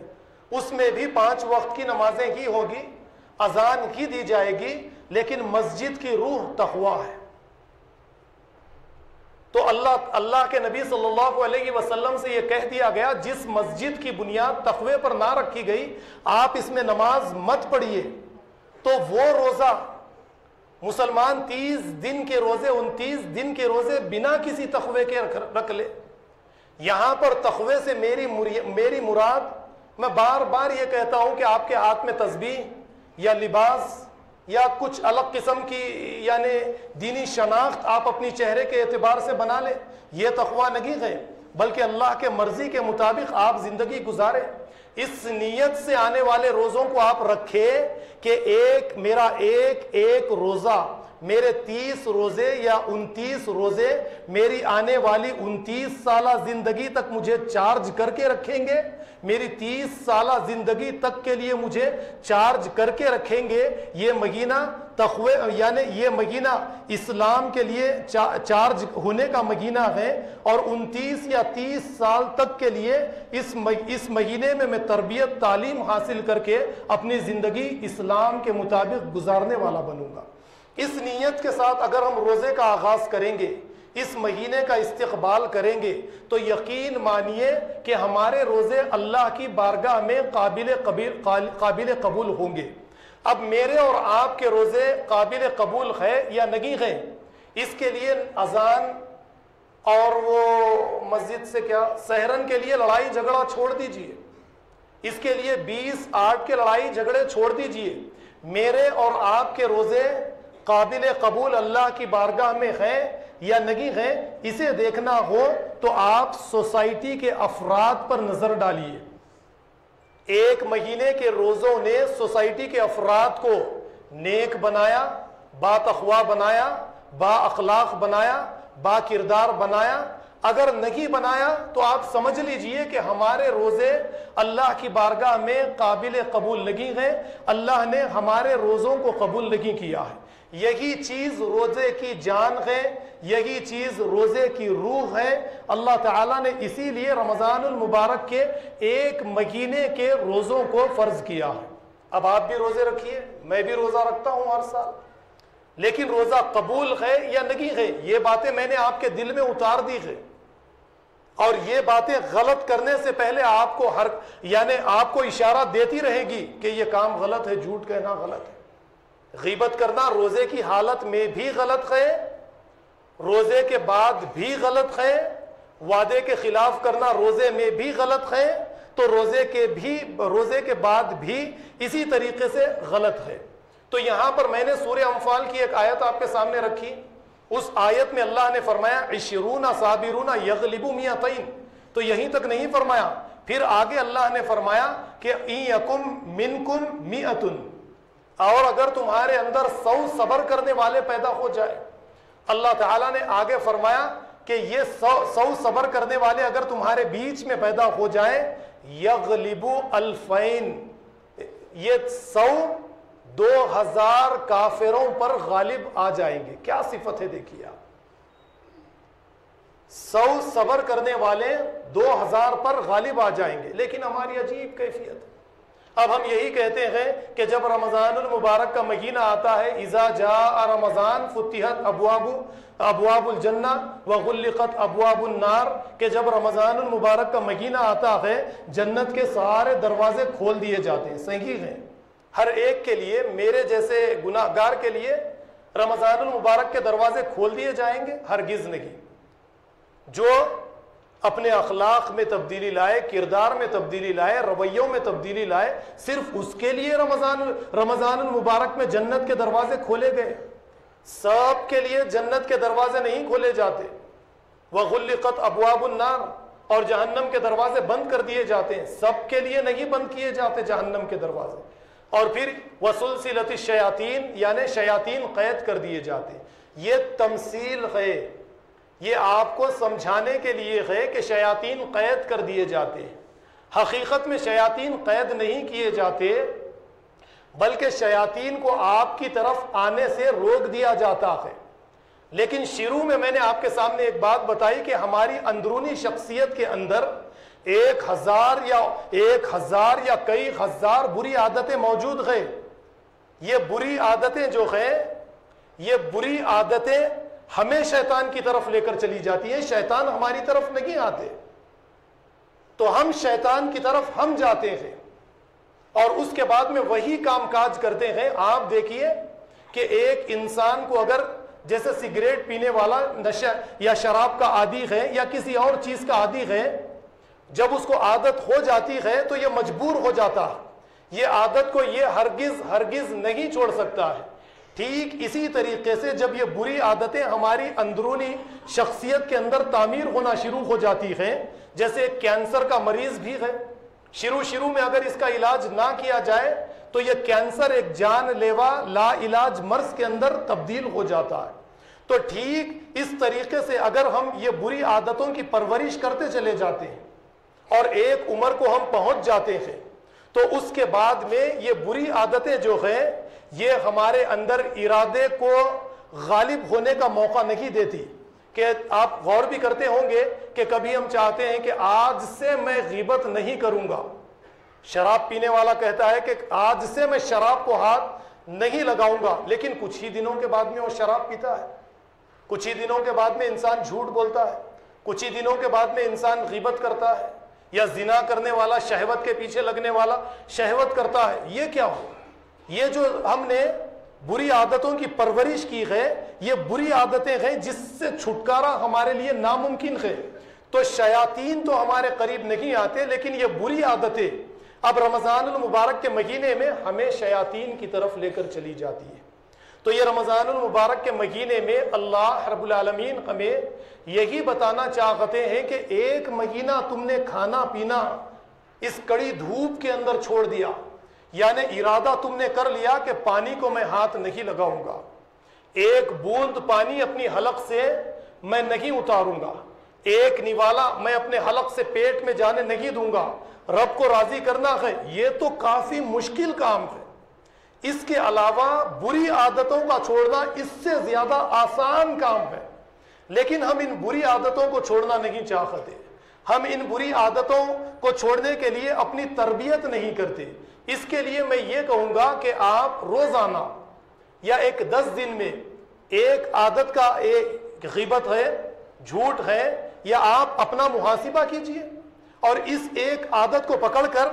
اس میں بھی 5 وقت کی نمازیں ہی ہوگی، اذان ہی دی جائے گی، لیکن مسجد کی روح تقویٰ ہے. تو اللہ کے نبی صلی اللہ علیہ وسلم سے یہ کہہ دیا گیا جس مسجد کی بنیاد تقوی پر نہ رکھی گئی آپ اس میں نماز مت پڑھیے. تو وہ روزہ مسلمان 30 دن کے روزے 29 دن کے روزے بنا کسی تقوی کے رکھ لے. یہاں پر تقوی سے میری مراد، میں بار بار یہ کہتا ہوں کہ آپ کے ہاتھ میں تسبیح یا لباس یا کچھ الگ قسم کی یعنی دینی شناخت آپ اپنی چہرے کے اعتبار سے بنا لیں، یہ تقوی نہیں ہے، بلکہ اللہ کے مرضی کے مطابق آپ زندگی گزاریں. اس نیت سے آنے والے روزوں کو آپ رکھے کہ میرا ایک روزہ میرے 30 روزے یا 29 روزے میری آنے والی 29 سالہ زندگی تک مجھے چارج کر کے رکھیں گے، میری 30 سالہ زندگی تک کے لیے مجھے چارج کر کے رکھیں گے. یہ مہینہ تقوی یعنی یہ مہینہ اسلام کے لیے چارج ہونے کا مہینہ ہے، اور 29 یا 30 سال تک کے لیے اس مہینے میں تربیت تعلیم حاصل کر کے اپنی زندگی اسلام کے مطابق گزارنے والا بنوں گا. اس نیت کے ساتھ اگر ہم روزے کا آغاز کریں گے، اس مہینے کا استقبال کریں گے، تو یقین مانیے کہ ہمارے روزے اللہ کی بارگاہ میں قابل قبول ہوں گے. اب میرے اور آپ کے روزے قابل قبول ہے یا نہیں ہے، اس کے لیے اذان اور وہ مسجد سے کیا سحرن کے لیے لڑائی جھگڑا چھوڑ دیجئے، اس کے لیے 20-8 کے لڑائی جھگڑے چھوڑ دیجئے. میرے اور آپ کے روزے قابل قبول اللہ کی بارگاہ میں ہیں یا نہیں ہیں، اسے دیکھنا ہو تو آپ سوسائٹی کے افراد پر نظر ڈالیے. ایک مہینے کے روزوں نے سوسائٹی کے افراد کو نیک بنایا، با تقوی بنایا، با اخلاق بنایا، با کردار بنایا. اگر نہیں بنایا تو آپ سمجھ لیجئے کہ ہمارے روزے اللہ کی بارگاہ میں قابل قبول نہیں ہیں، اللہ نے ہمارے روزوں کو قبول نہیں کیا ہے. یہی چیز روزے کی جان ہے، یہی چیز روزے کی روح ہے. اللہ تعالیٰ نے اسی لیے رمضان المبارک کے ایک مہینے کے روزوں کو فرض کیا ہے. اب آپ بھی روزے رکھیے، میں بھی روزہ رکھتا ہوں ہر سال، لیکن روزہ قبول ہے یا نہیں ہے یہ باتیں میں نے آپ کے دل میں اتار دی ہے. اور یہ باتیں غلط کرنے سے پہلے آپ کو یعنی آپ کو اشارہ دیتی رہے گی کہ یہ کام غلط ہے، جھوٹ کہنا غلط ہے، غیبت کرنا روزے کی حالت میں بھی غلط ہے، روزے کے بعد بھی غلط ہے، وعدے کے خلاف کرنا روزے میں بھی غلط ہے، تو روزے کے بعد بھی اسی طریقے سے غلط ہے. تو یہاں پر میں نے سورہ انفال کی ایک آیت آپ کے سامنے رکھی. اس آیت میں اللہ نے فرمایا 20 صابرون یغلبوا 200. تو یہیں تک نہیں فرمایا، پھر آگے اللہ نے فرمایا کہ ان یکم منکم 100، اور اگر تمہارے اندر 100 صبر کرنے والے پیدا ہو جائے. اللہ تعالیٰ نے آگے فرمایا کہ یہ 100 صبر کرنے والے اگر تمہارے بیچ میں پیدا ہو جائیں، یغلبوا 2000، یہ 100 2000 کافروں پر غالب آ جائیں گے. کیا صفت ہے دیکھیے آپ، 100 صبر کرنے والے 2000 پر غالب آ جائیں گے. لیکن ہماری عجیب کیفیت ہے، اب ہم یہی کہتے ہیں کہ جب رمضان المبارک کا مہینہ آتا ہے، اذا جاء رمضان فتحت ابواب الجنہ وغلقت ابواب النار، کہ جب رمضان المبارک کا مہینہ آتا ہے جنت کے سارے دروازے کھول دیے جاتے ہیں. صحیح ہیں، ہر ایک کے لیے، میرے جیسے گناہ گار کے لیے رمضان المبارک کے دروازے کھول دیے جائیں گے؟ ہرگز نہیں. جو اپنے اخلاق میں تبدیلی لائے، کردار میں تبدیلی لائے، رویوں میں تبدیلی لائے، صرف اس کے لیے رمضان المبارک میں جنت کے دروازے کھولے گئے. سب کے لیے جنت کے دروازے نہیں کھولے جاتے. وغلقت ابواب النار، اور جہنم کے دروازے بند کر دیے جاتے ہیں. سب کے لیے نہیں بند کیے جاتے جہنم کے دروازے. اور پھر وسلسلۃ الشیاطین، یعنی شیاطین قید کر دیے جاتے ہیں. یہ تمثیل ہے، یہ آپ کو سمجھانے کے لیے ہے کہ شیاطین قید کر دیے جاتے ہیں. حقیقت میں شیاطین قید نہیں کیے جاتے، بلکہ شیاطین کو آپ کی طرف آنے سے روک دیا جاتا ہے۔ لیکن شروع میں نے آپ کے سامنے ایک بات بتائی کہ ہماری اندرونی شخصیت کے اندر 1000 یا کئی ہزار بری عادتیں موجود ہیں۔ یہ بری عادتیں جو ہیں، یہ بری عادتیں ہمیں شیطان کی طرف لے کر چلی جاتی ہیں، شیطان ہماری طرف نہیں آتے، تو ہم شیطان کی طرف ہم جاتے ہیں اور اس کے بعد میں وہی کام کاج کرتے ہیں۔ آپ دیکھیے کہ ایک انسان کو اگر جیسے سگریٹ پینے والا نشہ یا شراب کا عادی ہے یا کسی اور چیز کا عادی ہے، جب اس کو عادت ہو جاتی ہے تو یہ مجبور ہو جاتا ہے، یہ عادت کو یہ ہرگز نہیں چھوڑ سکتا ہے۔ ٹھیک اسی طریقے سے جب یہ بری عادتیں ہماری اندرونی شخصیت کے اندر تعمیر ہونا شروع ہو جاتی ہیں، جیسے کینسر کا مریض بھی ہے، شروع میں اگر اس کا علاج نہ کیا جائے تو یہ کینسر ایک جان لیوا لا علاج مرض کے اندر تبدیل ہو جاتا ہے۔ تو ٹھیک اس طریقے سے اگر ہم یہ بری عادتوں کی پرورش کرتے چلے جاتے ہیں اور ایک عمر کو ہم پہنچ جاتے ہیں تو اس کے بعد میں یہ بری عادتیں جو ہیں یہ ہمارے اندر ارادے کو غالب ہونے کا موقع نہیں دیتی۔ کہ آپ غور بھی کرتے ہوں گے کہ کبھی ہم چاہتے ہیں کہ آج سے میں غیبت نہیں کروں گا، شراب پینے والا کہتا ہے کہ آج سے میں شراب کو ہاتھ نہیں لگاؤں گا، لیکن کچھ ہی دنوں کے بعد میں وہ شراب پیتا ہے، کچھ ہی دنوں کے بعد میں انسان جھوٹ بولتا ہے، کچھ ہی دنوں کے بعد میں انسان غیبت کرتا ہے، یا زنا کرنے والا شہوت کے پیچھے لگنے والا شہوت کرتا ہے۔ یہ کیا ہو؟ یہ جو ہم نے بری عادتوں کی پرورش کی ہے، یہ بری عادتیں ہیں جس سے چھٹکارا ہمارے لیے ناممکن ہے۔ تو شیاطین تو ہمارے قریب نہیں آتے، لیکن یہ بری عادتیں اب رمضان المبارک کے مہینے میں ہمیں شیاطین کی طرف لے کر چلی جاتی ہے۔ تو یہ رمضان المبارک کے مہینے میں اللہ رب العالمین ہمیں یہی بتانا چاہتے ہیں کہ ایک مہینہ تم نے کھانا پینا اس کڑی دھوپ کے اندر چھوڑ دیا، یعنی ارادہ تم نے کر لیا کہ پانی کو میں ہاتھ نہیں لگاؤں گا، ایک بوند پانی اپنی حلق سے میں نہیں اتاروں گا، ایک نوالا میں اپنے حلق سے پیٹ میں جانے نہیں دوں گا، رب کو راضی کرنا ہے۔ یہ تو کافی مشکل کام ہے، اس کے علاوہ بری عادتوں کا چھوڑنا اس سے زیادہ آسان کام ہے، لیکن ہم ان بری عادتوں کو چھوڑنا نہیں چاہتے، ہم ان بری عادتوں کو چھوڑنے کے لیے اپنی تربیت نہیں کرتے۔ اس کے لیے میں یہ کہوں گا کہ آپ روزانہ یا 10 دن میں ایک عادت کا ایک غیبت ہے، جھوٹ ہے، یا آپ اپنا محاسبہ کیجئے اور اس ایک عادت کو پکڑ کر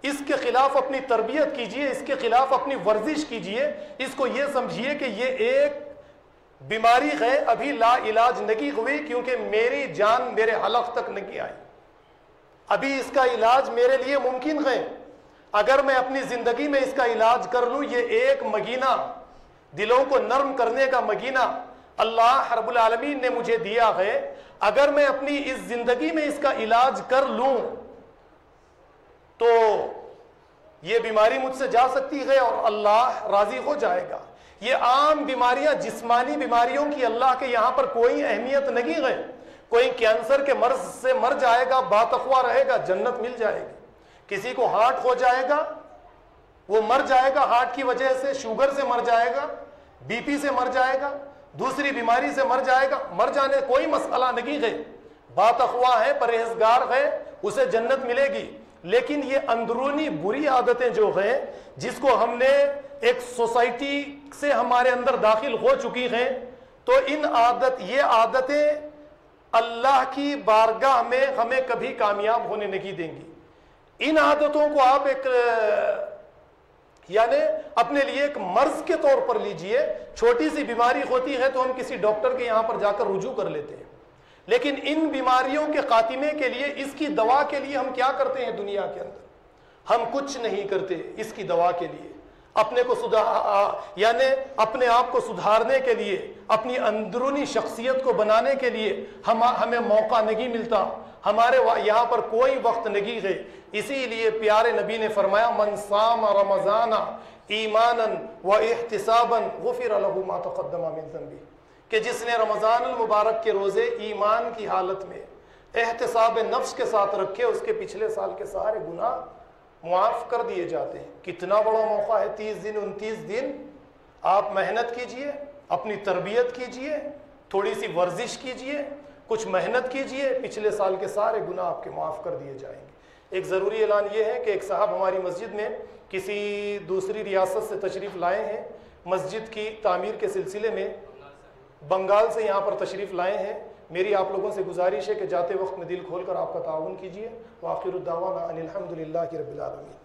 اس کے خلاف اپنی تربیت کیجئے، اس کے خلاف اپنی ورزش کیجئے، اس کو یہ سمجھیے کہ یہ ایک بیماری ہے، ابھی لا علاج نہیں ہوئی کیونکہ میری جان میرے حلق تک نہیں آئی، ابھی اس کا علاج میرے لیے ممکن ہے۔ اگر میں اپنی زندگی میں اس کا علاج کر لوں، یہ ایک مہینہ دلوں کو نرم کرنے کا مہینہ اللہ رب العالمین نے مجھے دیا ہے، اگر میں اپنی اس زندگی میں اس کا علاج کر لوں تو یہ بیماری مجھ سے جا سکتی ہے اور اللہ راضی ہو جائے گا۔ یہ عام بیماریاں، جسمانی بیماریوں کی اللہ کے یہاں پر کوئی اہمیت نہیں ہے۔ کوئی کینسر کے مرض سے مر جائے گا، باتقوا رہے گا، جنت مل جائے گی۔ کسی کو ہارٹ ہو جائے گا، وہ مر جائے گا ہارٹ کی وجہ سے، شوگر سے مر جائے گا، بی پی سے مر جائے گا، دوسری بیماری سے مر جائے گا، مر جانے کوئی مسئلہ نہیں ہے، باتقوا ہے، پرہیزگار ہے، اسے جنت ملے گی۔ لیکن یہ اندرونی بری عادتیں جو ہیں، جس کو ہم نے ایک سوسائٹی سے ہمارے اندر داخل ہو چکی ہیں، تو یہ عادتیں اللہ کی بارگاہ میں ہمیں کبھی کامیاب ہونے نہیں دیں گی۔ ان عادتوں کو آپ یعنی اپنے لیے ایک مرض کے طور پر لیجئے۔ چھوٹی سی بیماری ہوتی ہے تو ہم کسی ڈاکٹر کے یہاں پر جا کر رجوع کر لیتے ہیں، لیکن ان بیماریوں کے خاتمے کے لیے، اس کی دوا کے لیے ہم کیا کرتے ہیں دنیا کے اندر؟ ہم کچھ نہیں کرتے اس کی دوا کے لیے۔ یعنی اپنے آپ کو سدھارنے کے لیے، اپنی اندرونی شخصیت کو بنانے کے لیے ہمیں موقع نہیں ملتا، ہمارے یہاں پر کوئی وقت نہیں ہے۔ اسی لیے پیارے نبی نے فرمایا، من صام رمضان ایمانا و احتسابا غفر له ما تقدم من ذنبه، کہ جس نے رمضان المبارک کے روزے ایمان کی حالت میں، احتساب نفس کے ساتھ رکھے، اس کے پچھلے سال کے سارے گناہ معاف کر دیے جاتے ہیں۔ کتنا بڑا موقع ہے، 30 دن 29 دن آپ محنت کیجئے، اپنی تربیت کیجئے، تھوڑی سی ورزش کیجئے، کچھ محنت کیجئے، پچھلے سال کے سارے گناہ آپ کے معاف کر دیے جائیں گے۔ ایک ضروری اعلان یہ ہے کہ ایک صاحب ہماری مسجد میں کسی دوسری ریاست سے تشریف لائے ہیں، مسجد کی تعمیر کے سلسلے میں بنگال سے یہاں پر تشریف لائے ہیں۔ میری آپ لوگوں سے گزارش ہے کہ جاتے وقت میں دل کھول کر آپ کا تعاون کیجئے۔ وآخر الدعوانا ان الحمد للہ رب العالمین۔